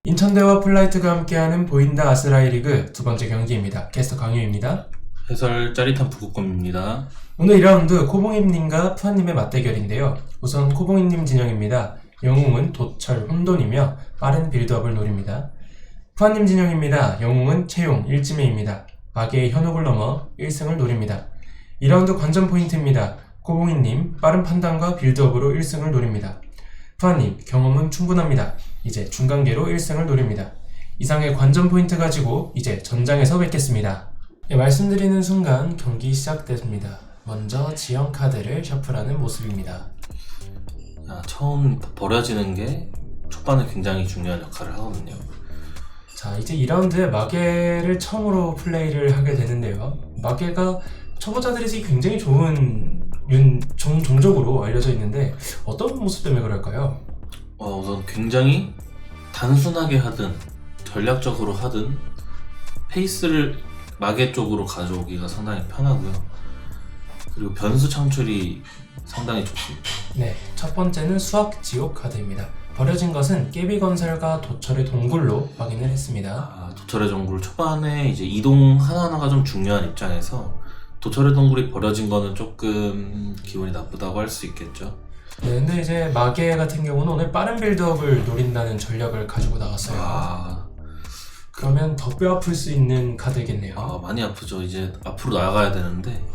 인천대와 플라이트가 함께하는 보인다 아스라이 리그 두 번째 경기입니다. 캐스터 강유입니다. 해설 짜릿한 북극곰입니다. 오늘 2라운드 코봉임님과 푸아님의 맞대결인데요. 우선 코봉임님 진영입니다. 영웅은 도철, 혼돈이며 빠른 빌드업을 노립니다. 푸아님 진영입니다. 영웅은 채용, 일지매입니다. 마계의 현혹을 넘어 1승을 노립니다. 2라운드 관전 포인트입니다. 코봉임님 빠른 판단과 빌드업으로 1승을 노립니다. 푸아님 경험은 충분합니다. 이제 중간계로 1승을 노립니다. 이상의 관전 포인트 가지고 이제 전장에서 뵙겠습니다. 네, 말씀드리는 순간 경기 시작됩니다. 먼저 지형 카드를 셔플하는 모습입니다. 처음 버려지는 게 초반에 굉장히 중요한 역할을 하거든요. 자, 이제 2라운드에 마계를 처음으로 플레이를 하게 되는데요. 마계가 초보자들이 굉장히 좋은 종족으로 알려져 있는데 어떤 모습 때문에 그럴까요? 우선 굉장히 단순하게 하든 전략적으로 하든 페이스를 마계 쪽으로 가져오기가 상당히 편하고요. 그리고 변수 창출이 상당히 좋습니다. 네, 첫 번째는 수학 지옥 카드입니다. 버려진 것은 깨비건설과 도철의 동굴로 확인을 했습니다. 도철의 동굴 초반에 이제 이동 하나하나가 좀 중요한 입장에서 도철의 동굴이 버려진 거는 조금 기분이 나쁘다고 할 수 있겠죠. 네, 근데 이제 마계 같은 경우는 오늘 빠른 빌드업을 노린다는 전략을 가지고 나왔어요. 그러면 더 뼈아플 수 있는 카드겠네요. 많이 아프죠. 이제 앞으로 나아가야 되는데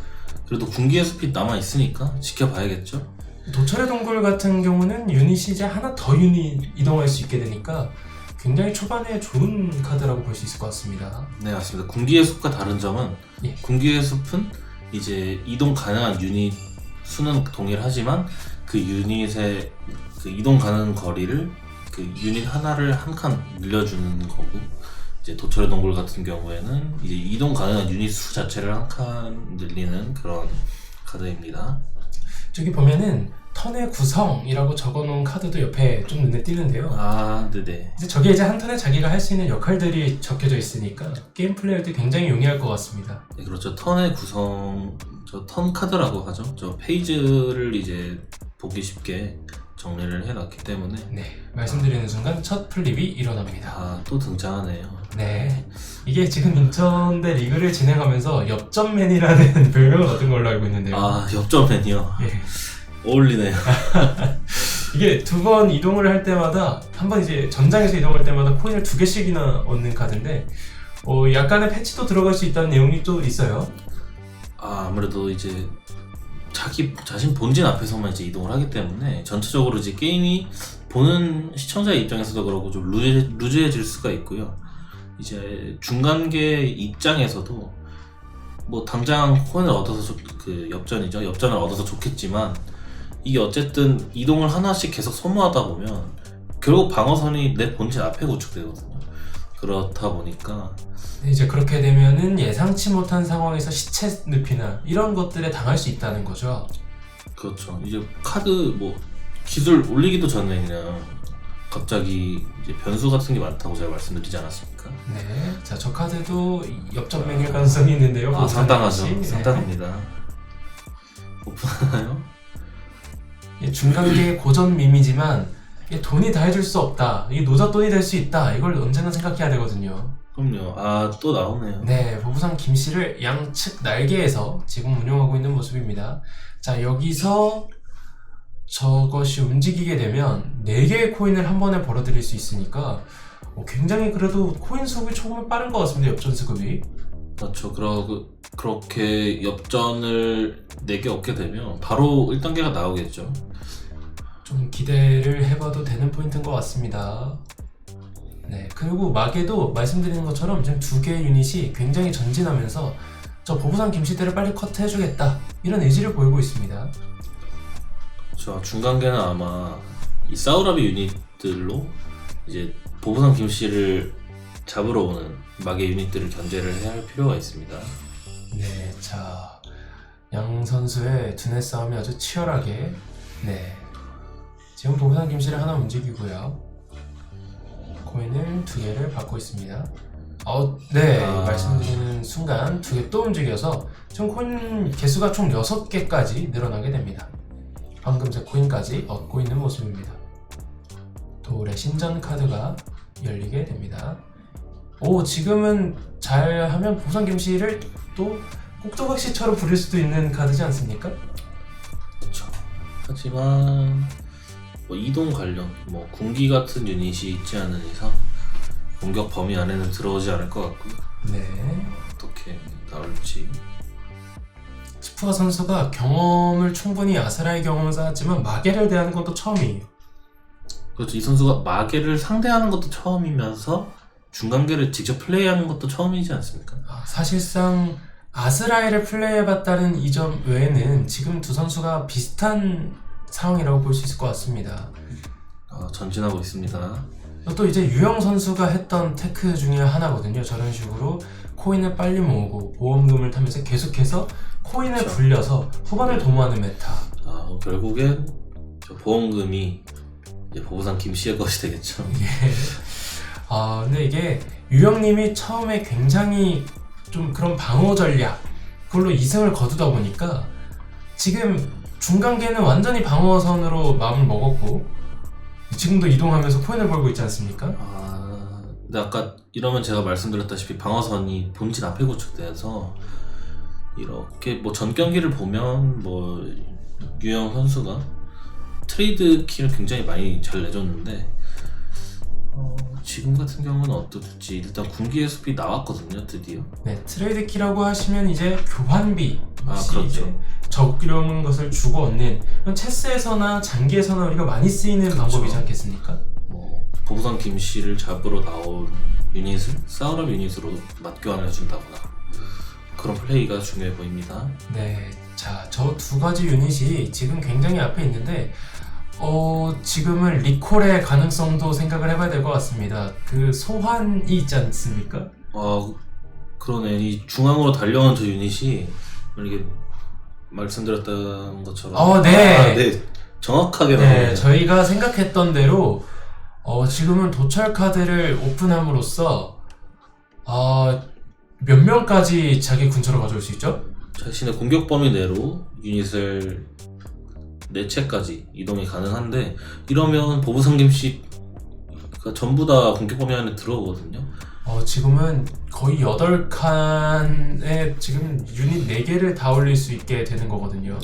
그래도 군기의 숲이 남아있으니까 지켜봐야겠죠. 도철의 동굴 같은 경우는 유닛이 이제 하나 더 이동할 수 있게 되니까 굉장히 초반에 좋은 카드라고 볼 수 있을 것 같습니다. 네, 맞습니다. 군기의 숲과 다른 점은 군기의 숲은 이제 이동 가능한 유닛 수는 동일하지만 그 유닛의 그 이동 가능 거리를 그 유닛 하나를 한 칸 늘려주는 거고, 이제 도철의 동굴 같은 경우에는 이제 이동 가능한 유닛 수 자체를 한 칸 늘리는 그런 카드입니다. 저기 보면은 턴의 구성이라고 적어놓은 카드도 옆에 좀 눈에 띄는데요. 네네. 이제 저게 이제 한 턴에 자기가 할 수 있는 역할들이 적혀져 있으니까 게임 플레이할 때 굉장히 용이할 것 같습니다. 네, 그렇죠. 턴의 구성, 저 턴 카드라고 하죠. 저 페이지를 이제 보기 쉽게 정리를 해놨기 때문에. 네, 말씀드리는 순간 첫 플립이 일어납니다. 또 등장하네요. 네, 이게 지금 인천대 리그를 진행하면서 엽전맨이라는 별명을 얻은 걸로 알고 있는데요. 엽전맨이요? 예. 어울리네요. 이게 두 번 이동을 할 때마다, 한 번 이제 전장에서 이동할 때마다 코인을 2개씩이나 얻는 카드인데 약간의 패치도 들어갈 수 있다는 내용이 또 있어요. 아무래도 이제 자기 자신 본진 앞에서만 이제 이동을 하기 때문에 전체적으로 이제 게임이 보는 시청자의 입장에서도 그렇고 좀 루즈해질 수가 있고요. 이제 중간계 입장에서도 뭐 당장 코인을 얻어서 그 엽전이죠. 엽전을 얻어서 좋겠지만 이게 어쨌든 이동을 하나씩 계속 소모하다 보면 결국 방어선이 내 본진 앞에 구축되거든요. 그렇다 보니까 이제 그렇게 되면은 예상치 못한 상황에서 시체 늪이나 이런 것들에 당할 수 있다는 거죠. 그렇죠. 이제 카드 뭐 기술 올리기도 전에 그냥 갑자기 이제 변수 같은 게 많다고 제가 말씀드리지 않았습니까? 네, 자, 저 카드도 엽전맹일 가능성이 있는데요. 상당하죠. 네. 상당합니다. 오픈하나요? 중간계 고전 밈이지만 돈이 다 해줄 수 없다, 이게 노잣돈이 될 수 있다, 이걸 언제나 생각해야 되거든요. 그럼요. 또 나오네요. 네, 보부상 김씨를 양측 날개에서 지금 운영하고 있는 모습입니다. 자, 여기서 저것이 움직이게 되면 4개의 코인을 한 번에 벌어들일 수 있으니까 굉장히 그래도 코인 수급이 조금 빠른 것 같습니다. 엽전 수급이. 그렇죠. 그렇게 엽전을 4개 얻게 되면 바로 1단계가 나오겠죠. 좀 기대를 해봐도 되는 포인트인 것 같습니다. 네, 그리고 마계도 말씀드리는 것처럼 지금 2개의 유닛이 굉장히 전진하면서 저 보부상 김씨대를 빨리 커트해주겠다, 이런 의지를 보이고 있습니다. 저 중간계는 아마 이 사우라비 유닛들로 이제 보부상 김씨를 잡으러 오는 마계 유닛들을 견제를 해야 할 필요가 있습니다. 네, 자, 양 선수의 두뇌 싸움이 아주 치열하게, 네, 지금 보부상 김씨를 하나 움직이고요, 코인을 2개를 받고 있습니다. 네, 말씀드리는 순간 2개 또 움직여서 지금 코인 개수가 총 6개까지 늘어나게 됩니다. 황금색 코인까지 얻고 있는 모습입니다. 돌의 신전 카드가 열리게 됩니다. 오, 지금은 잘하면 보부상 김씨를 또 꼭두각시처럼 부릴 수도 있는 카드지 않습니까? 그렇죠. 하지만 뭐 이동 관련, 뭐 군기 같은 유닛이 있지 않은 이상 공격 범위 안에는 들어오지 않을 것 같고요. 네. 어떻게 나올지. 스푸아 선수가 경험을 충분히 아스라의 경험을 쌓았지만 마계를 대하는 것도 처음이에요. 그렇죠. 이 선수가 마계를 상대하는 것도 처음이면서 중간계를 직접 플레이하는 것도 처음이지 않습니까? 사실상 아스라엘을 플레이해봤다는 이 점 외에는 지금 두 선수가 비슷한 상황이라고 볼 수 있을 것 같습니다. 전진하고 있습니다. 또 이제 유영 선수가 했던 테크 중에 하나거든요. 저런 식으로 코인을 빨리 모으고 보험금을 타면서 계속해서 코인을 그렇죠. 굴려서 후반을 도모하는 메타. 결국엔 저 보험금이 이제 보부상 김씨의 것이 되겠죠. 근데 이게 유영님이 처음에 굉장히 좀 그런 방어 전략 그걸로 2승을 거두다 보니까 지금 중간계는 완전히 방어선으로 마음을 먹었고 지금도 이동하면서 코인을 벌고 있지 않습니까? 근데 아까 이러면 제가 말씀드렸다시피 방어선이 본진 앞에 구축돼서 이렇게 뭐 전 경기를 보면 뭐 유영 선수가 트레이드 키를 굉장히 많이 잘 내줬는데 지금 같은 경우는 어떨지. 일단 군기의 숲이 나왔거든요, 드디어. 네, 트레이드 키라고 하시면 이제 교환비 그렇죠. 이제 적용한 것을 주고 얻는 그런 체스에서나 장기에서나 우리가 많이 쓰이는 그렇죠. 방법이지 않겠습니까? 뭐 보부상 김씨를 잡으러 나온 유닛을 싸우러 유닛으로 맞교환을 해준다거나 그런 플레이가 중요해 보입니다. 네, 자, 저 두 가지 유닛이 지금 굉장히 앞에 있는데 지금은 리콜의 가능성도 생각을 해봐야 될 것 같습니다. 그 소환이 있지 않습니까? 그러네. 이 중앙으로 달려온 저 유닛이 이게 말씀드렸던 것처럼 네. 정확하게 네, 나오네요. 저희가 생각했던 대로 지금은 도철 카드를 오픈함으로써 몇 명까지 자기 근처로 가져올 수 있죠? 자신의 공격 범위 내로 유닛을 4채까지 이동이 가능한데 이러면 보부상 김씨가 전부 다 공격 범위 안에 들어오거든요. 지금은 거의 8칸에 지금 유닛 4개를 다 올릴 수 있게 되는 거거든요.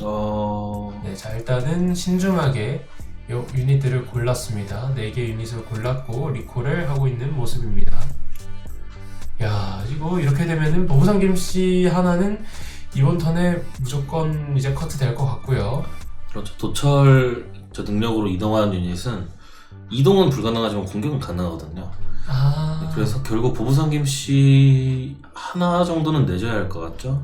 네, 자, 일단은 신중하게 유닛들을 골랐습니다. 4개 유닛을 골랐고 리콜을 하고 있는 모습입니다. 야, 이거 이렇게 되면은 보부상 김씨 하나는 이번 턴에 무조건 이제 커트 될 것 같고요. 그렇죠. 도철 저 능력으로 이동하는 유닛은 이동은 불가능하지만 공격은 가능하거든요. 그래서 결국 보부상 김씨 하나 정도는 내줘야 할 것 같죠?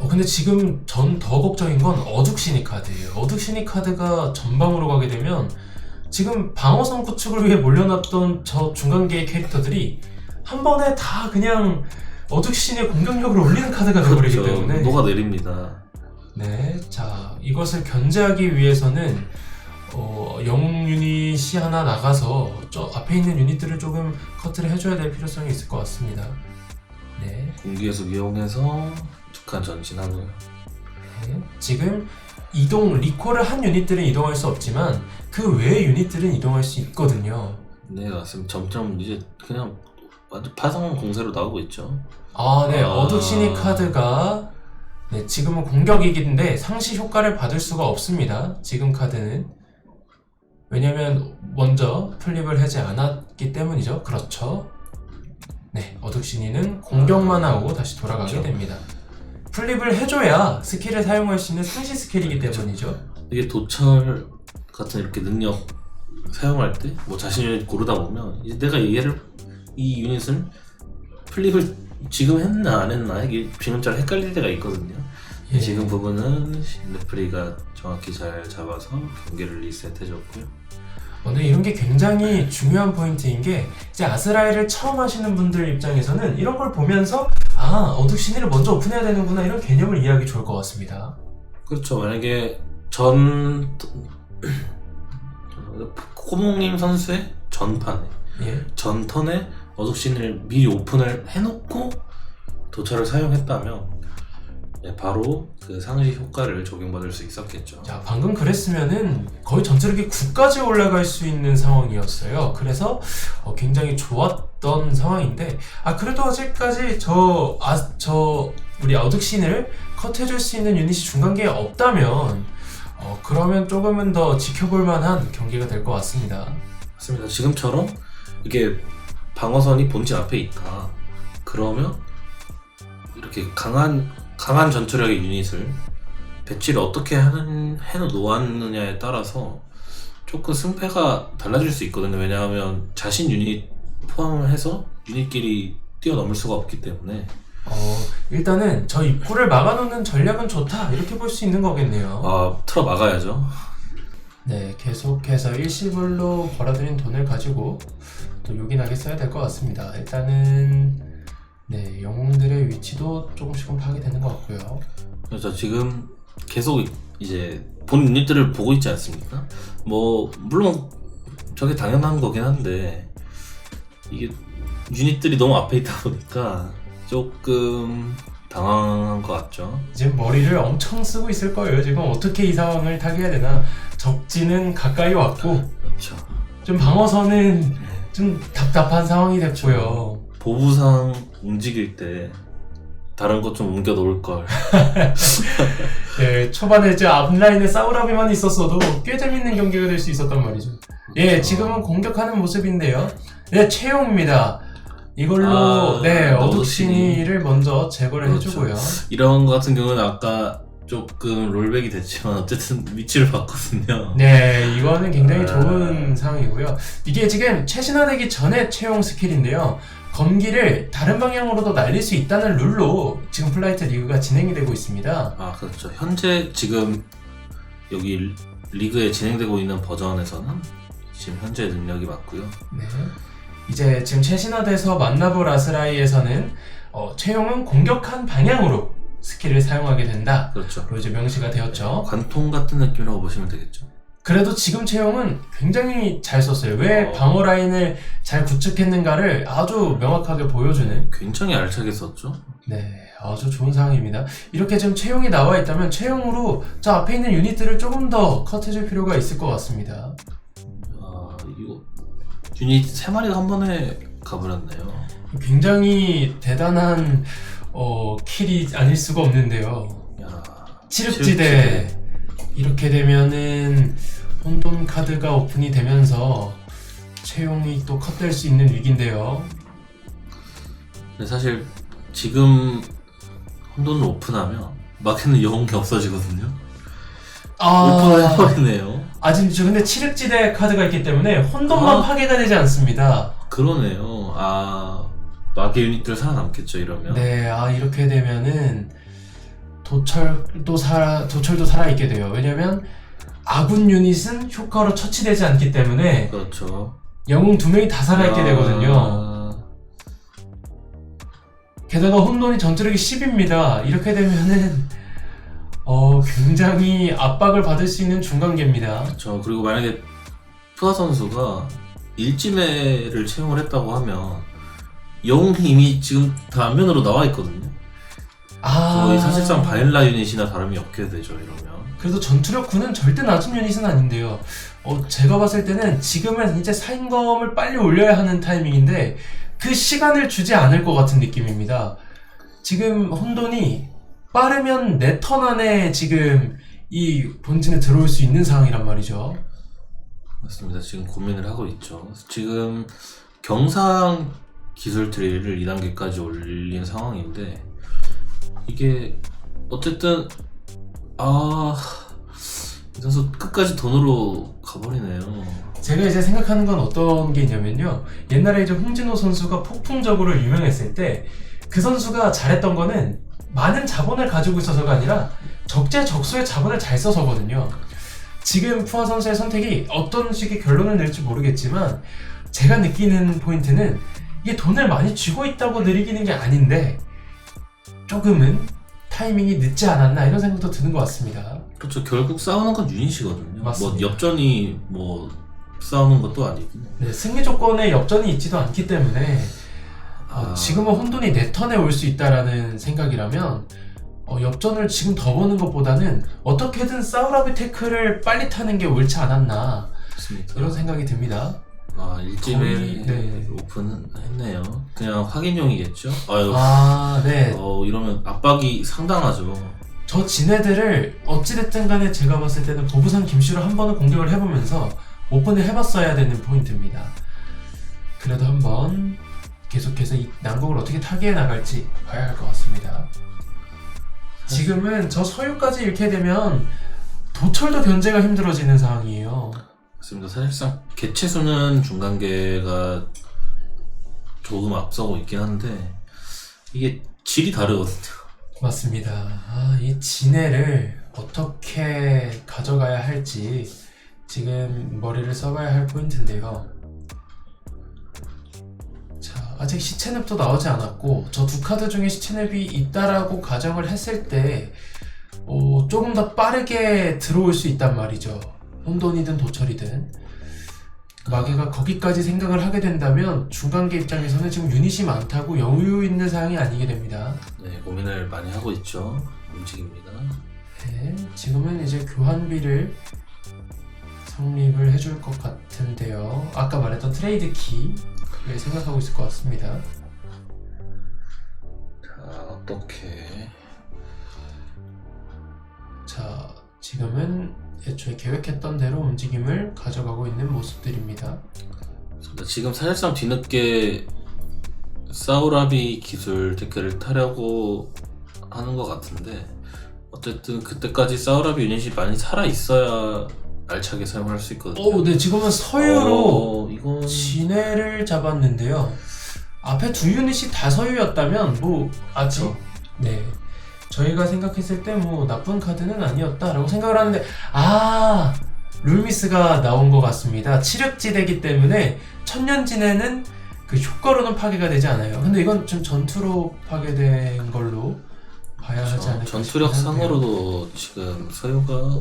근데 지금 전 더 걱정인 건 어둑신이 카드예요. 어둑신이 카드가 전방으로 가게 되면 지금 방어선 구축을 위해 몰려놨던 저 중간계의 캐릭터들이 한 번에 다 그냥 어둑신의 공격력을 올리는 카드가 되어버리기 그렇죠. 때문에 녹아내립니다. 네, 자, 이것을 견제하기 위해서는 영웅 유닛이 하나 나가서 저 앞에 있는 유닛들을 조금 커트를 해줘야 될 필요성이 있을 것 같습니다. 네, 공기에서 이용해서 2칸 전진하고요. 네. 지금 리콜을 한 유닛들은 이동할 수 없지만 그 외의 유닛들은 이동할 수 있거든요. 네, 맞습니다. 점점 이제 그냥 완전 파성 공세로 나오고 있죠. 네, 어둑신이 카드가 네, 지금은 공격이긴데 상시 효과를 받을 수가 없습니다. 지금 카드는 왜냐면 먼저 플립을 하지 않았기 때문이죠. 그렇죠. 네, 어둑신이는 공격만 하고 다시 돌아가게 그렇죠. 됩니다. 플립을 해줘야 스킬을 사용할 수 있는 상시 스킬이기 때문이죠. 이게 도철 같은 이렇게 능력 사용할 때 뭐 자신을 고르다 보면 이제 내가 이 유닛을 플립을 지금 했나 안 했나 이게 비문자로 헷갈릴 때가 있거든요. 예. 지금 부분은 레프리가 정확히 잘 잡아서 경기를 리셋해줬고요. 근데 이런 게 굉장히 중요한 포인트인 게 이제 아스라엘을 처음 하시는 분들 입장에서는 이런 걸 보면서 어둑신이를 먼저 오픈해야 되는구나 이런 개념을 이해하기 좋을 것 같습니다. 그렇죠. 만약에 코몽님 선수의 전판에 전턴에 어둑신을 미리 오픈을 해놓고 도철을 사용했다면 바로 그 상시 효과를 적용받을 수 있었겠죠. 야, 방금 그랬으면은 거의 전투력이 9까지 올라갈 수 있는 상황이었어요. 그래서 굉장히 좋았던 상황인데, 그래도 아직까지 우리 어둑신을 컷해줄 수 있는 유닛이 중간계에 없다면, 그러면 조금은 더 지켜볼 만한 경기가 될 것 같습니다. 맞습니다. 지금처럼 이게 방어선이 본진 앞에 있다. 그러면 이렇게 강한 전투력의 유닛을 배치를 어떻게 해놓았느냐에 따라서 조금 승패가 달라질 수 있거든요. 왜냐하면 자신 유닛 포함해서 유닛끼리 뛰어넘을 수가 없기 때문에 일단은 저 입구를 막아놓는 전략은 좋다, 이렇게 볼 수 있는 거겠네요. 틀어 막아야죠. 네, 계속해서 일시불로 벌어들인 돈을 가지고 또 요긴하게 써야 될 것 같습니다. 일단은 네, 영웅들의 위치도 조금씩은 파악이 되는 것 같고요. 그래서 지금 계속 이제 본 유닛들을 보고 있지 않습니까? 물론 저게 당연한 거긴 한데 이게 유닛들이 너무 앞에 있다 보니까 조금 당황한 것 같죠. 지금 머리를 엄청 쓰고 있을 거예요. 지금 어떻게 이 상황을 타개해야 되나. 적지는 가까이 왔고, 그렇죠. 좀 방어선은 좀 답답한 상황이 됐고요. 보부상 움직일 때 다른 것 좀 옮겨 놓을 걸. 네, 초반에 이제 앞라인에 사우라비만 있었어도 꽤 재밌는 경기가 될 수 있었단 말이죠. 예, 지금은 공격하는 모습인데요. 네, 채용입니다. 이걸로 어둑신이를 먼저 제거를 그렇죠. 해주고요. 이런 것 같은 경우는 아까 조금 롤백이 됐지만 어쨌든 위치를 바꿨거든요. 네, 이거는 굉장히 좋은 상황이고요. 이게 지금 최신화되기 전에 채용 스킬인데요. 검기를 다른 방향으로도 날릴 수 있다는 룰로 지금 플라이트 리그가 진행이 되고 있습니다. 그렇죠. 현재 지금 여기 리그에 진행되고 있는 버전에서는 지금 현재 능력이 맞고요. 네. 이제 지금 최신화돼서 만나볼 아스라이에서는 채용은 공격한 방향으로 스킬을 사용하게 된다. 그렇죠. 로 이제 명시가 되었죠. 관통 같은 느낌이라고 보시면 되겠죠. 그래도 지금 채용은 굉장히 잘 썼어요. 왜 방어 라인을 잘 구축했는가를 아주 명확하게 보여주는. 굉장히 알차게 썼죠. 네, 아주 좋은 상황입니다. 이렇게 지금 채용이 나와 있다면 채용으로 저 앞에 있는 유닛들을 조금 더 컷해줄 필요가 있을 것 같습니다. 이거 유닛 3마리가 한 번에 가버렸네요. 굉장히 대단한 킬이 아닐 수가 없는데요. 칠흑지대. 이렇게 되면은 혼돈 카드가 오픈이 되면서 채용이 또 컷될 수 있는 위기인데요. 근데 사실 지금 혼돈을 오픈하면 마켓는 영웅이 없어지거든요. 오픈을 해버리네요. 지금 근데 칠흑지대 카드가 있기 때문에 혼돈만 파괴가 되지 않습니다. 그러네요. 마계 유닛들 살아남겠죠, 이러면. 네, 이렇게 되면은 도철도 살아있게 돼요. 왜냐면 아군 유닛은 효과로 처치되지 않기 때문에 그렇죠. 영웅 2명이 다 살아있게 되거든요. 게다가 혼돈이 전투력이 10입니다. 이렇게 되면은 굉장히 압박을 받을 수 있는 중간계입니다. 그렇죠. 그리고 만약에 푸아 선수가 일지매를 채용을 했다고 하면 영웅이 이미 지금 다 앞면으로 나와 있거든요. 거의 사실상 바닐라 유닛이나 다름이 없게 되죠, 이러면. 그래도 전투력 9는 절대 낮은 유닛은 아닌데요. 제가 봤을 때는 지금은 이제 사인검을 빨리 올려야 하는 타이밍인데 그 시간을 주지 않을 것 같은 느낌입니다. 지금 혼돈이 빠르면 4턴 안에 지금 이 본진에 들어올 수 있는 상황이란 말이죠. 맞습니다. 지금 고민을 하고 있죠. 지금 경상 기술 트리를 2단계까지 올린 상황인데 이게 어쨌든 이 선수 끝까지 돈으로 가버리네요. 제가 이제 생각하는 건 어떤 게 있냐면요. 옛날에 이제 홍진호 선수가 폭풍적으로 유명했을 때 그 선수가 잘했던 거는 많은 자본을 가지고 있어서가 아니라 적재적소의 자본을 잘 써서거든요. 지금 푸아 선수의 선택이 어떤 식의 결론을 낼지 모르겠지만 제가 느끼는 포인트는 이게 돈을 많이 쥐고 있다고 느끼는 게 아닌데 조금은 타이밍이 늦지 않았나 이런 생각도 드는 것 같습니다. 그렇죠. 결국 싸우는 건 유닛이거든요. 맞습니다. 엽전이 싸우는 것도 아니고. 네, 승리 조건에 엽전이 있지도 않기 때문에 지금은 혼돈이 4턴에 올 수 있다라는 생각이라면 엽전을 지금 더 보는 것보다는 어떻게든 사우라비 태클을 빨리 타는 게 옳지 않았나 맞습니다. 이런 생각이 듭니다. 일집에 거의, 네. 오픈은 했네요. 그냥 확인용이겠죠? 아유, 네. 이러면 압박이 상당하죠. 저 지네들을 어찌됐든 간에 제가 봤을 때는 보부상 김씨로 한 번은 공격을 해보면서 오픈을 해봤어야 되는 포인트입니다. 그래도 한번 계속해서 이 난국을 어떻게 타개해 나갈지 봐야 할 것 같습니다. 지금은 저 서유까지 잃게 되면 도철도 견제가 힘들어지는 상황이에요. 맞습니다. 사실상 개체수는 중간계가 조금 앞서고 있긴 한데 이게 질이 다르거든요. 맞습니다. 이 진해를 어떻게 가져가야 할지 지금 머리를 써봐야 할 포인트인데요. 자, 아직 시체늪도 나오지 않았고 저 두 카드 중에 시체늪이 있다라고 가정을 했을 때 조금 더 빠르게 들어올 수 있단 말이죠. 혼돈이든 도철이든 마계가 거기까지 생각을 하게 된다면 중간계 입장에서는 지금 유닛이 많다고 여유 있는 상황이 아니게 됩니다. 네, 고민을 많이 하고 있죠. 움직입니다. 네, 지금은 이제 교환비를 성립을 해줄 것 같은데요. 아까 말했던 트레이드 키를 생각하고 있을 것 같습니다. 자, 어떻게? 자, 지금은 애초에 계획했던 대로 움직임을 가져가고 있는 모습들입니다. 지금 사실상 뒤늦게 사우라비 기술 태클을 타려고 하는 것 같은데 어쨌든 그때까지 사우라비 유닛이 많이 살아 있어야 알차게 사용할 수 있거든요. 네, 지금은 서유로 이건 진해를 잡았는데요. 앞에 두 유닛이 다 서유였다면 아직 그렇죠. 네, 저희가 생각했을 때 나쁜 카드는 아니었다라고 생각을 하는데 룰미스가 나온 것 같습니다. 치력지대기 때문에 천년진해는 그 효과로는 파괴가 되지 않아요. 근데 이건 좀 전투로 파괴된 걸로 봐야 하지 않을까 전투력 싶긴 한데요. 상으로도 지금 서유가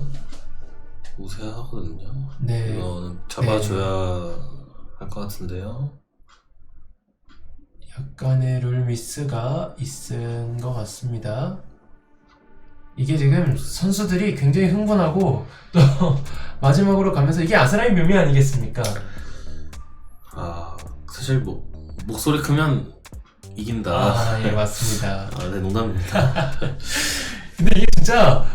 우세하거든요. 네, 이거는 잡아줘야 할 것 같은데요. 약간의 룰미스가 있은 것 같습니다. 이게 지금 선수들이 굉장히 흥분하고 또 마지막으로 가면서 이게 아스라의 묘미 아니겠습니까? 사실 목소리 크면 이긴다. 예, 맞습니다. 네, 농담입니다. 근데 이게 진짜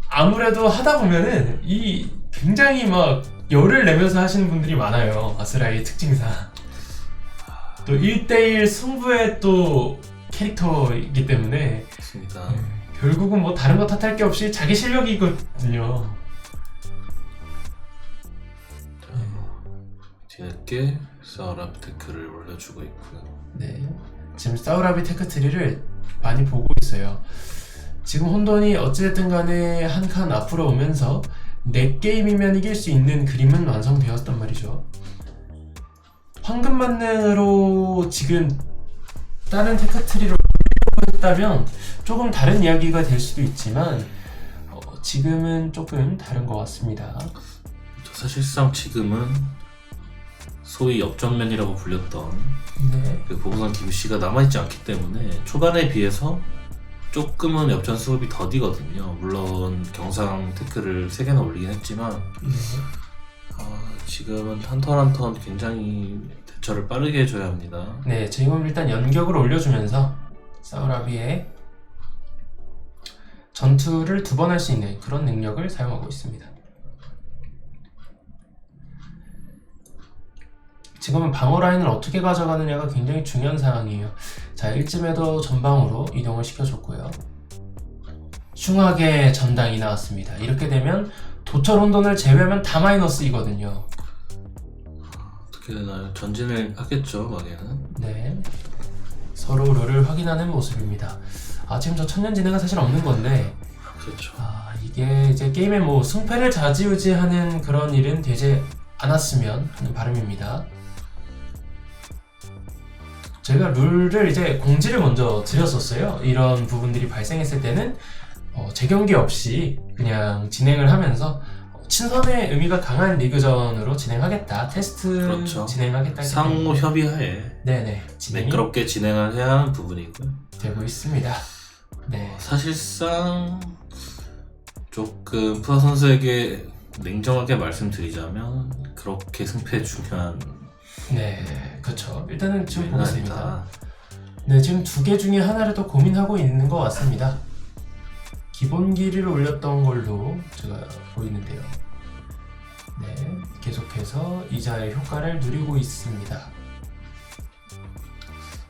아무래도 하다 보면은 이 굉장히 막 열을 내면서 하시는 분들이 많아요. 아스라의 특징상. 또 1대1 승부의 또 캐릭터이기 때문에 맞습니다. 결국은 다른 거 탓할 게 없이 자기 실력이거든요. 뒤늦게 사우라비 테크를 올려주고 있고요. 네, 지금 사우라비 테크트리를 많이 보고 있어요. 지금 혼돈이 어찌됐든 간에 한 칸 앞으로 오면서 4게임이면 이길 수 있는 그림은 완성되었단 말이죠. 황금 만능으로 지금 다른 테크트리로 했다면 조금 다른 이야기가 될 수도 있지만 지금은 조금 다른 것 같습니다. 사실상 지금은 소위 역전면이라고 불렸던 네, 그 보부상 김씨가 남아있지 않기 때문에 초반에 비해서 조금은 역전 수급이 더디거든요. 물론 경상 테크를 3개나 올리긴 했지만 네. 지금은 한 턴 한 턴 굉장히 대처를 빠르게 해줘야 합니다. 네, 지금 일단 연격을 올려주면서 사우라비의 전투를 2번 할 수 있는 그런 능력을 사용하고 있습니다. 지금은 방어 라인을 어떻게 가져가느냐가 굉장히 중요한 상황이에요. 자, 1쯤에도 전방으로 이동을 시켜줬고요. 흉하게 전당이 나왔습니다. 이렇게 되면 도철 혼돈을 제외하면 다 마이너스이거든요. 어떻게 되나요? 전진을 하겠죠, 마계는. 네, 서로 룰을 확인하는 모습입니다. 지금 저 천년진해가 사실 없는 건데 그렇죠. 이게 이제 게임의 승패를 좌지우지하는 그런 일은 되지 않았으면 하는 바람입니다. 제가 룰을 이제 공지를 먼저 드렸었어요. 이런 부분들이 발생했을 때는 재경기 없이 그냥 진행을 하면서 친선의 의미가 강한 리그전으로 진행하겠다, 테스트 그렇죠. 진행하겠다 상호 협의하에 네네 진행이 매끄럽게 진행을 해야 하는 부분이고요. 되고 있습니다. 네. 사실상 조금 푸아 선수에게 냉정하게 말씀드리자면 그렇게 승패 중요한 네, 그렇죠. 일단은 지금 메뉴는 보겠습니다. 아니다. 네, 지금 두 개 중에 하나를 더 고민하고 있는 것 같습니다. 기본기를 올렸던 걸로 제가 보이는데요. 네, 계속해서 이자의 효과를 누리고 있습니다.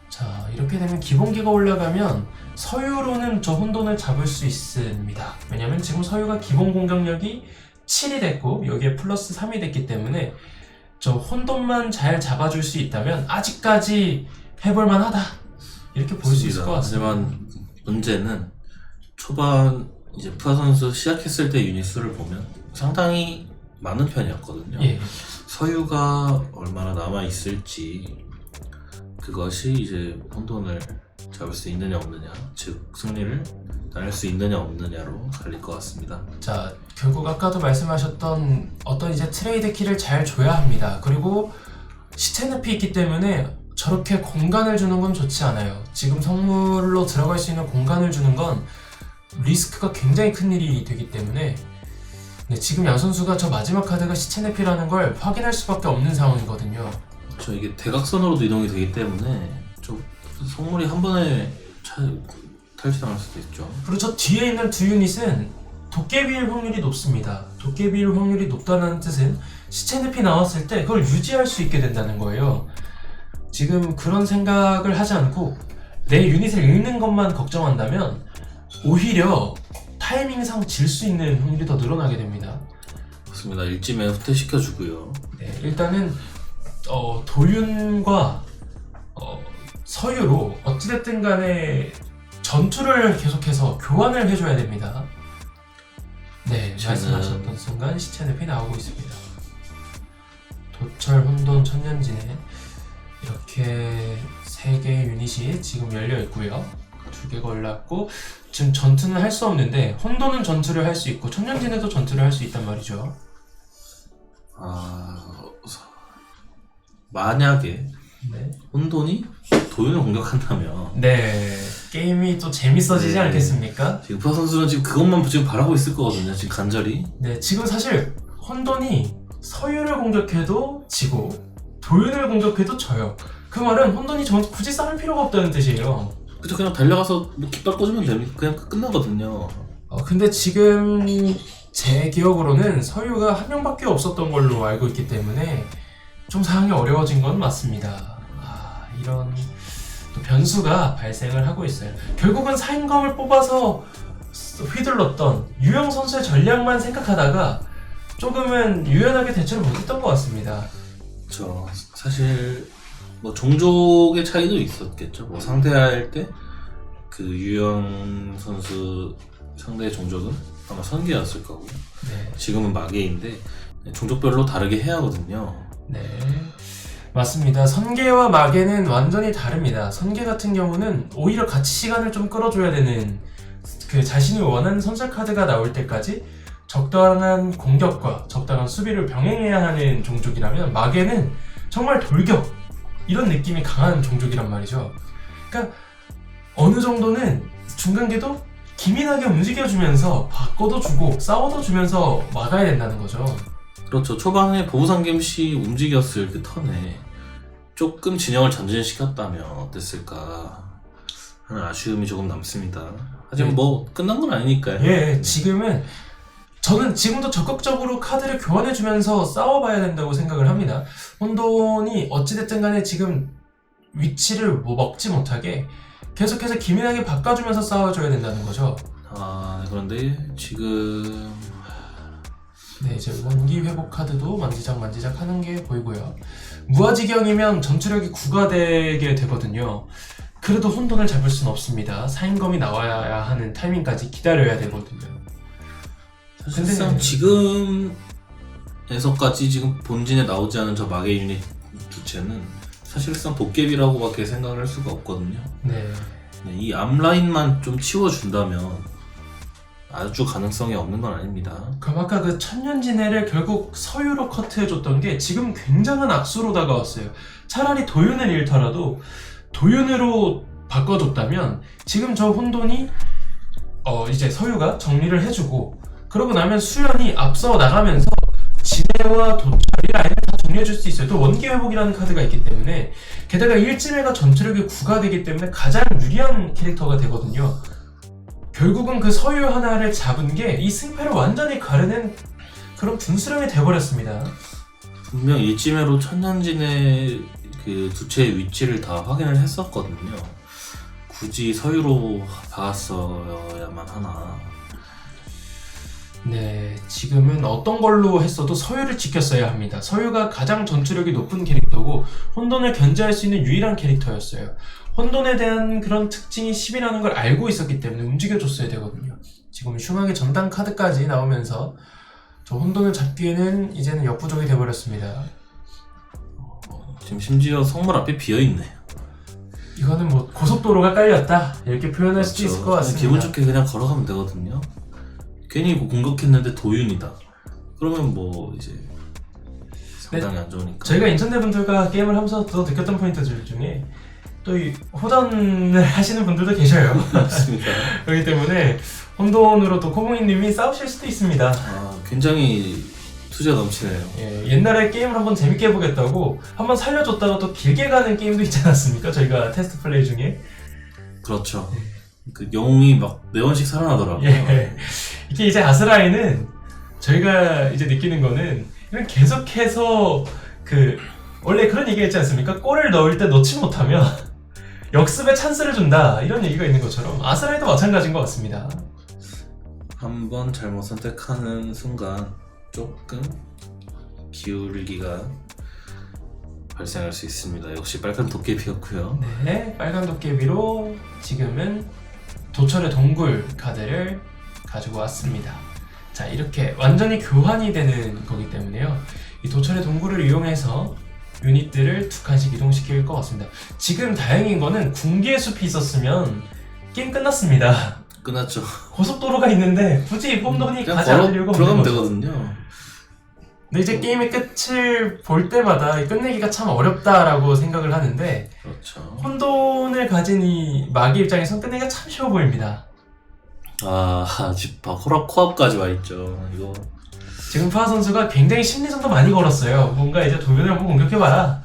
자, 이렇게 되면 기본기가 올라가면 서유로는 저 혼돈을 잡을 수 있습니다. 왜냐면 지금 서유가 기본 공격력이 7이 됐고 여기에 플러스 3이 됐기 때문에 저 혼돈만 잘 잡아줄 수 있다면 아직까지 해볼만 하다 이렇게 볼 수 있을 것 같습니다. 하지만 문제는 초반 이제 푸아 선수 시작했을 때 유닛 수를 보면 상당히 많은 편이었거든요. 예. 서유가 얼마나 남아 있을지 그것이 이제 혼돈을 잡을 수 있느냐 없느냐, 즉 승리를 따낼 수 있느냐 없느냐로 갈릴 것 같습니다. 자, 결국 아까도 말씀하셨던 어떤 이제 트레이드 키를 잘 줘야 합니다. 그리고 시체 늪이 있기 때문에 저렇게 공간을 주는 건 좋지 않아요. 지금 성물로 들어갈 수 있는 공간을 주는 건 리스크가 굉장히 큰 일이 되기 때문에 네, 지금 양 선수가 저 마지막 카드가 시체 늪이라는 걸 확인할 수밖에 없는 상황이거든요. 저 이게 대각선으로도 이동이 되기 때문에 좀 성물이 한 번에 탈취당할 수도 있죠. 그리고 저 뒤에 있는 두 유닛은 도깨비일 확률이 높습니다. 도깨비일 확률이 높다는 뜻은 시체 늪이 나왔을 때 그걸 유지할 수 있게 된다는 거예요. 지금 그런 생각을 하지 않고 내 유닛을 읽는 것만 걱정한다면 오히려 타이밍상 질 수 있는 확률이 더 늘어나게 됩니다. 그렇습니다. 일찜에 후퇴시켜주고요. 네, 일단은 도윤과 서유로 어찌됐든 간에 전투를 계속해서 교환을 해줘야 됩니다. 네, 말씀하셨던 순간 시체 늪이 나오고 있습니다. 도철, 혼돈, 천년진에 이렇게 3개의 유닛이 지금 열려 있고요. 2개가 올랐고 지금 전투는 할 수 없는데 혼돈은 전투를 할 수 있고 천년진에도 전투를 할 수 있단 말이죠. 만약에 네. 혼돈이 도윤을 공격한다면 네, 게임이 또 재밌어지지 네. 않겠습니까? 지금 푸아 선수는 지금 그것만 지금 바라고 있을 거거든요. 지금 간절히. 네, 지금 사실 혼돈이 서유를 공격해도 지고 도윤을 공격해도 져요. 그 말은 혼돈이 굳이 싸울 필요가 없다는 뜻이에요. 그죠, 그냥 달려가서 뭐 깃발 꽂으면 됩니다. 그냥 끝나거든요. 근데 지금 제 기억으로는 서유가 한 명밖에 없었던 걸로 알고 있기 때문에 좀 상황이 어려워진 건 맞습니다. 이런 또 변수가 발생을 하고 있어요. 결국은 사인검을 뽑아서 휘둘렀던 유영 선수의 전략만 생각하다가 조금은 유연하게 대처를 못했던 것 같습니다. 저 사실 뭐 종족의 차이도 있었겠죠. 뭐 상대할 때 그 유영 선수 상대의 종족은 아마 선계였을 거고 네. 지금은 마계인데 종족별로 다르게 해야 하거든요. 네, 맞습니다. 선계와 마계는 완전히 다릅니다. 선계 같은 경우는 오히려 같이 시간을 좀 끌어줘야 되는 그 자신이 원하는 선설 카드가 나올 때까지 적당한 공격과 적당한 수비를 병행해야 하는 종족이라면 마계는 정말 돌격 이런 느낌이 강한 종족이란 말이죠. 그러니까 어느 정도는 중간계도 기민하게 움직여주면서 바꿔도 주고 싸워도 주면서 막아야 된다는 거죠. 그렇죠. 초반에 보부상김씨 움직였을 그 턴에 조금 진영을 전진시켰다면 어땠을까 하는 아쉬움이 조금 남습니다. 하지만 네. 뭐 끝난 건 아니니까요. 예, 지금은 저는 지금도 적극적으로 카드를 교환해주면서 싸워봐야 된다고 생각을 합니다. 혼돈이 어찌됐든 간에 지금 위치를 뭐 먹지 못하게 계속해서 기민하게 바꿔주면서 싸워줘야 된다는 거죠. 그런데 지금 네, 이제 원기 회복 카드도 만지작 하는 게 보이고요. 무아지경이면 전투력이 9가 되게 되거든요. 그래도 혼돈을 잡을 순 없습니다. 사인검이 나와야 하는 타이밍까지 기다려야 되거든요. 사실상 근데 지금에서까지 지금 본진에 나오지 않은 저 마계 유닛 두 채는 사실상 도깨비라고밖에 생각을 할 수가 없거든요. 네. 이 앞라인만 좀 치워준다면 아주 가능성이 없는 건 아닙니다. 그럼 아까 그 천년진해를 결국 서유로 커트해줬던 게 지금 굉장한 악수로 다가왔어요. 차라리 도윤을 잃더라도 도윤으로 바꿔줬다면 지금 저 혼돈이 이제 서유가 정리를 해주고, 그러고 나면 수연이 앞서 나가면서 지혜와 도철이 라인을 다 정리해줄 수 있어요. 또 원기 회복이라는 카드가 있기 때문에, 게다가 일진회가 전투력이 9가 되기 때문에 가장 유리한 캐릭터가 되거든요. 결국은 그 서유 하나를 잡은 게 이 승패를 완전히 가르는 그런 분수령이 돼버렸습니다. 분명 일지매로 천년진의 그 두 채의 위치를 다 확인을 했었거든요. 굳이 서유로 박았어야만 하나. 네, 지금은 어떤 걸로 했어도 서유를 지켰어야 합니다. 서유가 가장 전투력이 높은 캐릭터고 혼돈을 견제할 수 있는 유일한 캐릭터였어요. 혼돈에 대한 그런 특징이 10이라는 걸 알고 있었기 때문에 움직여줬어야 되거든요. 지금 흉하게 전당 카드까지 나오면서 저 혼돈을 잡기에는 이제는 역부족이 돼버렸습니다. 지금 심지어 성물 앞에 비어있네. 이거는 뭐 고속도로가 깔렸다 이렇게 표현할 수도 그렇죠. 있을 것 같습니다. 기분 좋게 그냥 걸어가면 되거든요. 괜히 공격했는데 도윤이다. 그러면 뭐 이제 상당히 안 좋으니까. 저희가 인천대 분들과 게임을 하면서 또 느꼈던 포인트들 중에 또 이 호전을 하시는 분들도 계셔요. 맞습니다. 그렇기 때문에 혼돈으로 또 코봉이님이 싸우실 수도 있습니다. 굉장히 투자 넘치네요. 예, 옛날에 게임을 한번 재밌게 해보겠다고 한번 살려줬다가 또 길게 가는 게임도 있지 않았습니까? 저희가 테스트 플레이 중에. 그렇죠. 그 영웅이 막 4번씩 살아나더라고요. 예. 이게 이제 아스라이는 저희가 이제 느끼는 거는 이런 계속해서 원래 그런 얘기 했지 않습니까? 골을 넣을 때 넣지 못하면 역습에 찬스를 준다 이런 얘기가 있는 것처럼 아스라이도 마찬가지인 것 같습니다. 한번 잘못 선택하는 순간 조금 기울기가 발생할 수 있습니다. 역시 빨간 도깨비였고요. 네, 빨간 도깨비로 지금은 도철의 동굴 카드를 가지고 왔습니다. 자, 이렇게 완전히 교환이 되는 거기 때문에요. 이 도철의 동굴을 이용해서 유닛들을 2칸씩 이동시킬 것 같습니다. 지금 다행인 거는 궁기의 숲이 있었으면 게임 끝났습니다. 끝났죠. 고속도로가 있는데 굳이 혼돈이 그냥 가지 걸어 않을 이유가 들어가면 없는 거죠. 되거든요. 근데 이제 게임의 끝을 볼 때마다 끝내기가 참 어렵다라고 생각을 하는데 그렇죠. 혼돈을 가진 이 마기 입장에선 끝내기가 참 쉬워 보입니다. 지금 코앞까지 와 있죠. 이거 지금 푸아 선수가 굉장히 심리전도 많이 걸었어요. 뭔가 이제 도면을 한번 공격해봐라.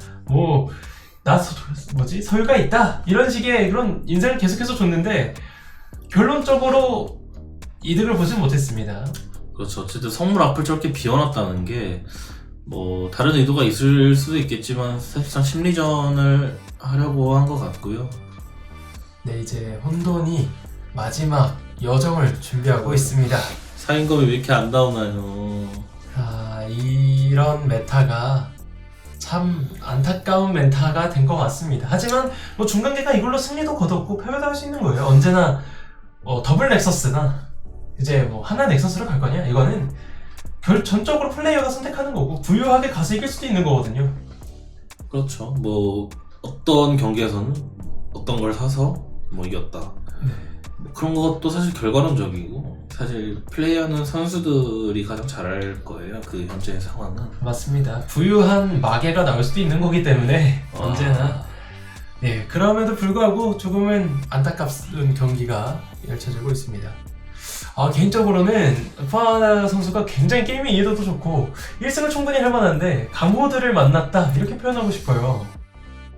서유가 있다. 이런 식의 그런 인사를 계속해서 줬는데 결론적으로 이득을 보진 못했습니다. 그렇죠. 어쨌든 성물 앞을 저렇게 비워놨다는 게 뭐 다른 의도가 있을 수도 있겠지만 사실상 심리전을 하려고 한 것 같고요. 네, 이제 혼돈이 마지막 여정을 준비하고 있습니다. 사인검이 왜 이렇게 안 나오나요? 이런 메타가 참 안타까운 메타가 된 것 같습니다. 하지만 뭐 중간계가 이걸로 승리도 거뒀고 패배도 할 수 있는 거예요. 언제나 더블 넥서스나 이제 뭐 하나 넥서스로 갈 거냐? 이거는 전적으로 플레이어가 선택하는 거고 부유하게 가서 이길 수도 있는 거거든요. 그렇죠. 뭐 어떤 경기에서는 어떤 걸 사서 뭐 이겼다. 네. 뭐 그런 것도 사실 결과론적이고 사실 플레이하는 선수들이 가장 잘할 거예요. 그 현재 상황은. 맞습니다. 부유한 마개가 나올 수도 있는 거기 때문에 언제나. 네, 그럼에도 불구하고 조금은 안타깝은 경기가 펼쳐지고 있습니다. 개인적으로는 푸아 선수가 굉장히 게임의 이해도도 좋고 1승을 충분히 할 만한데 강호들을 만났다 이렇게 표현하고 싶어요.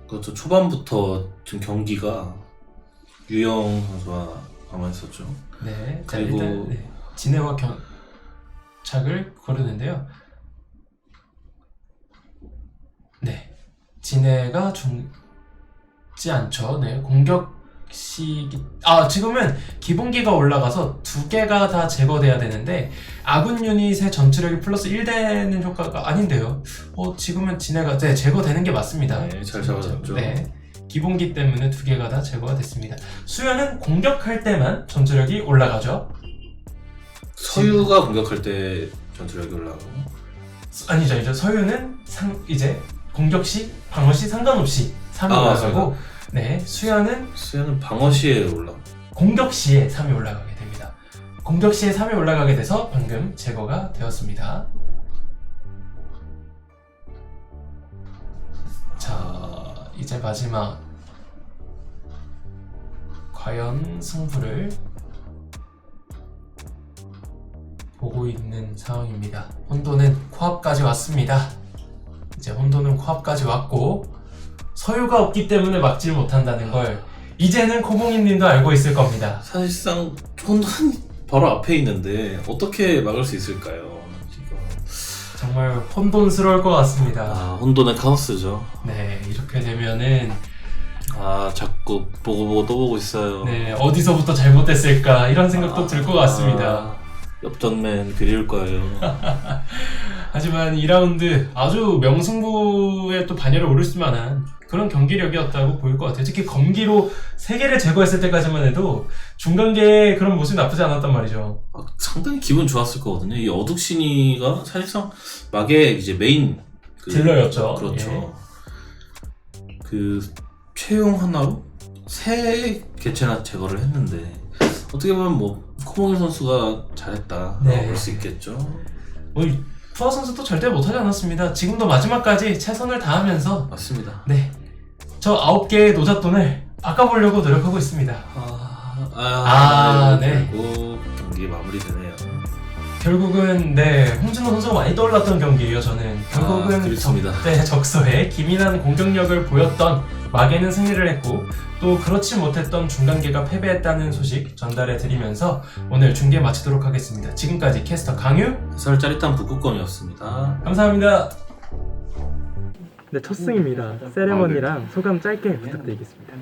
그렇죠. 초반부터 지금 경기가 유영 선수와 강화했었죠. 네, 자, 그리고 일단 진해와 경착을 거르는데요. 네, 진해가 죽지 않죠. 네, 지금은 기본기가 올라가서 2개가 다 제거돼야 되는데 아군 유닛의 전투력이 플러스 1 되는 효과가 아닌데요. 지금은 진해가 제거되는 게 맞습니다. 네, 잘 잡아줬죠. 네, 기본기 때문에 2개가 다 제거가 됐습니다. 수연은 공격할 때만 전투력이 올라가죠. 서유가 공격할 때 전투력이 올라가고 아니죠. 이제 서유는 이제 공격 시, 방어 시 상관없이 3이 올라가고, 네, 수연은 방어 시에 올라. 공격 시에 3이 올라가게 됩니다. 공격 시에 3이 올라가게 돼서 방금 제거가 되었습니다. 자, 이제 마지막 과연 승부를 보고 있는 상황입니다. 혼돈은 코앞까지 왔습니다. 이제 혼돈은 코앞까지 왔고 서유가 없기 때문에 막질 못한다는 걸 이제는 코봉이님도 알고 있을 겁니다. 사실상 혼돈이 바로 앞에 있는데 어떻게 막을 수 있을까요? 지금 정말 혼돈스러울 것 같습니다. 혼돈의 카오스죠. 네, 이렇게 되면은 자꾸 보고 또 보고 있어요. 네, 어디서부터 잘못됐을까 이런 생각도 들 것 같습니다. 엽전맨 그리울 거예요. 하지만 2라운드 아주 명승부에 또 반열에 오를 수만한 그런 경기력이었다고 보일 것 같아요. 특히 검기로 3개를 제거했을 때까지만 해도 중간계의 그런 모습이 나쁘지 않았단 말이죠. 상당히 기분 좋았을 거거든요. 이 어둑신이가 사실상 막의 이제 메인 딜러였죠. 그렇죠. 그 최용 하나로 3개체나 제거를 했는데 어떻게 보면 뭐 코봉이 선수가 잘했다 네. 볼 수 있겠죠. 뭐 푸아 선수도 절대 못하지 않았습니다. 지금도 마지막까지 최선을 다하면서 맞습니다. 네, 저 9개의 노잣돈을 바꿔보려고 노력하고 있습니다. 네. 그리고 경기 마무리되네요. 결국은 네, 홍진호 선수가 많이 떠올랐던 경기예요. 저는 결국은 그렇습니다. 적소에 기민한 공격력을 보였던 막에는 승리를 했고 또 그렇지 못했던 중간계가 패배했다는 소식 전달해드리면서 오늘 중계 마치도록 하겠습니다. 지금까지 캐스터 강유 해설 짜릿한 북극곰이었습니다. 감사합니다. 네, 첫 승입니다. 세레머니랑 소감 짧게 부탁드리겠습니다.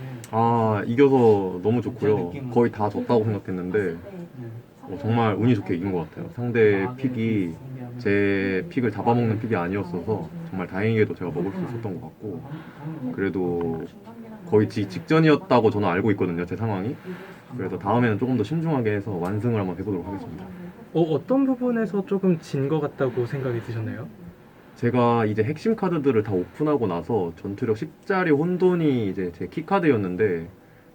이겨서 너무 좋고요. 거의 다 졌다고 생각했는데 정말 운이 좋게 이긴 것 같아요. 상대 픽이 제 픽을 잡아먹는 픽이 아니었어서 정말 다행히도 제가 먹을 수 있었던 것 같고, 그래도 거의 직전이었다고 저는 알고 있거든요, 제 상황이. 그래서 다음에는 조금 더 신중하게 해서 완승을 한번 해보도록 하겠습니다. 어떤 부분에서 조금 진 것 같다고 생각이 드셨나요? 제가 이제 핵심 카드들을 다 오픈하고 나서 전투력 10짜리 혼돈이 이제 제 키카드였는데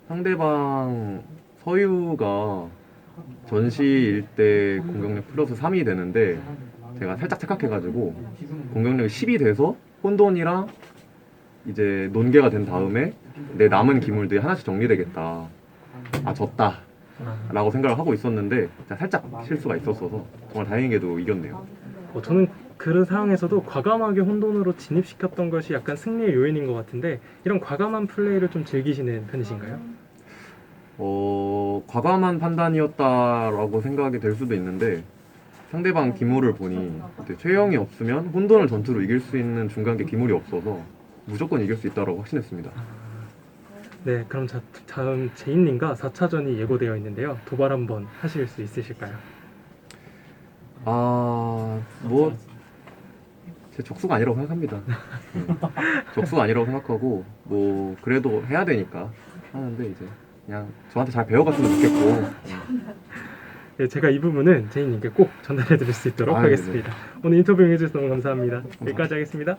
상대방 서유가 전시일 때 공격력 플러스 3이 되는데 제가 살짝 착각해가지고 공격력이 10이 돼서 혼돈이랑 이제 논개가 된 다음에 내 남은 기물들이 하나씩 정리되겠다. 졌다. 라고 생각을 하고 있었는데 살짝 실수가 있었어서 정말 다행히도 이겼네요. 저는 그런 상황에서도 과감하게 혼돈으로 진입시켰던 것이 약간 승리의 요인인 것 같은데 이런 과감한 플레이를 좀 즐기시는 편이신가요? 과감한 판단이었다라고 생각이 될 수도 있는데 상대방 기물을 보니 최영이 없으면 혼돈을 전투로 이길 수 있는 중간계 기물이 없어서 무조건 이길 수 있다고 확신했습니다. 네, 그럼 다음 제인님과 4차전이 예고되어 있는데요. 도발 한번 하실 수 있으실까요? 제 적수가 아니라고 생각합니다. 적수가 아니라고 생각하고 그래도 해야 되니까 하는데 이제 그냥 저한테 잘 배워갔으면 좋겠고. 네, 제가 이 부분은 제인님께 꼭 전달해 드릴 수 있도록 하겠습니다. 네네. 오늘 인터뷰 해주셔서 너무 감사합니다. 여기까지 하겠습니다.